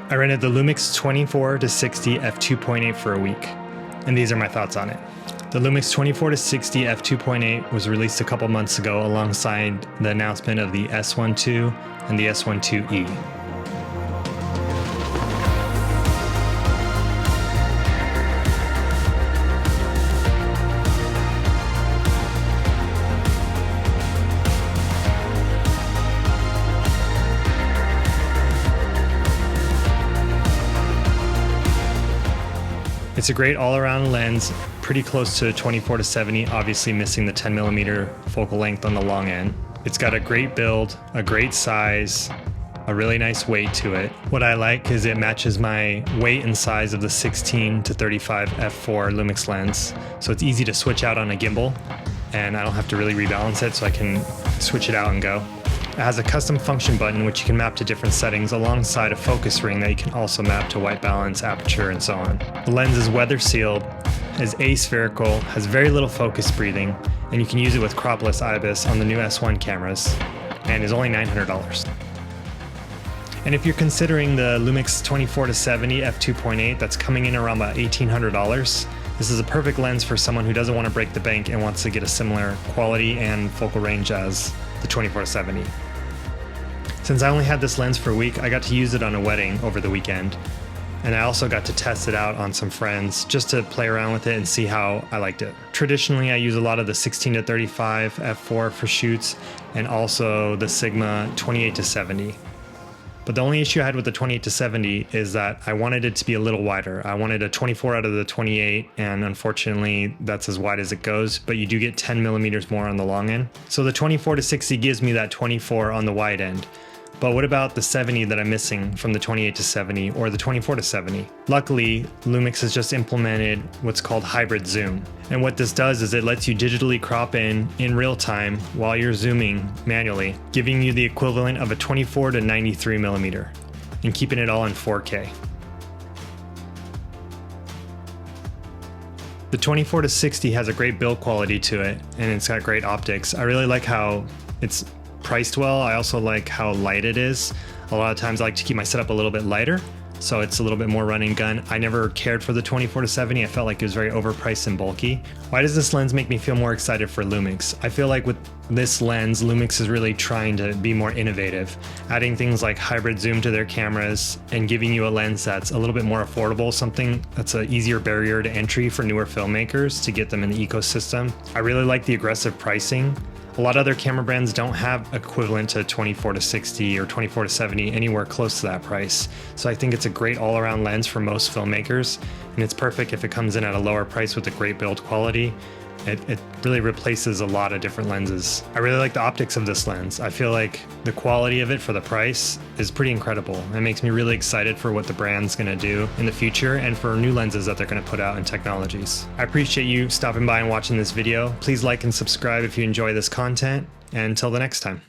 I rented the Lumix 24-60 f2.8 for a week, and these are my thoughts on it. The Lumix 24-60 f2.8 was released a couple months ago alongside the announcement of the S12 and the S12e. It's a great all-around lens, pretty close to 24-70, obviously missing the 10mm focal length on the long end. It's got a great build, a great size, a really nice weight to it. What I like is it matches my weight and size of the 16-35 f4 Lumix lens, so it's easy to switch out on a gimbal, and I don't have to really rebalance it, so I can switch it out and go. It has a custom function button which you can map to different settings alongside a focus ring that you can also map to white balance, aperture, and so on. The lens is weather sealed, is aspherical, has very little focus breathing, and you can use it with cropless IBIS on the new S1 cameras, and is only $900. And if you're considering the Lumix 24-70 f2.8 that's coming in around about $1,800, this is a perfect lens for someone who doesn't want to break the bank and wants to get a similar quality and focal range as the 24-70. Since I only had this lens for a week, I got to use it on a wedding over the weekend, and I also got to test it out on some friends just to play around with it and see how I liked it. Traditionally, I use a lot of the 16-35 f4 for shoots and also the Sigma 28-70. But the only issue I had with the 28-70 is that I wanted it to be a little wider. I wanted a 24 out of the 28, and unfortunately that's as wide as it goes, but you do get 10mm more on the long end. So the 24-60 gives me that 24 on the wide end. But what about the 70 that I'm missing from the 28-70 or the 24-70? Luckily, Lumix has just implemented what's called hybrid zoom. And what this does is it lets you digitally crop in real time while you're zooming manually, giving you the equivalent of a 24-93mm and keeping it all in 4K. The 24-60 has a great build quality to it, and it's got great optics. I really like how it's priced well. I also like how light it is. A lot of times I like to keep my setup a little bit lighter, so it's a little bit more run and gun. I never cared for the 24-70. I felt like it was very overpriced and bulky. Why does this lens make me feel more excited for Lumix? I feel like with this lens, Lumix is really trying to be more innovative, adding things like hybrid zoom to their cameras and giving you a lens that's a little bit more affordable, something that's an easier barrier to entry for newer filmmakers to get them in the ecosystem. I really like the aggressive pricing. A lot of other camera brands don't have equivalent to 24-60 or 24-70 anywhere close to that price. So I think it's a great all-around lens for most filmmakers, and it's perfect if it comes in at a lower price with a great build quality. It really replaces a lot of different lenses. I really like the optics of this lens. I feel like the quality of it for the price is pretty incredible. It makes me really excited for what the brand's gonna do in the future and for new lenses that they're gonna put out in technologies. I appreciate you stopping by and watching this video. Please like and subscribe if you enjoy this content, and until the next time.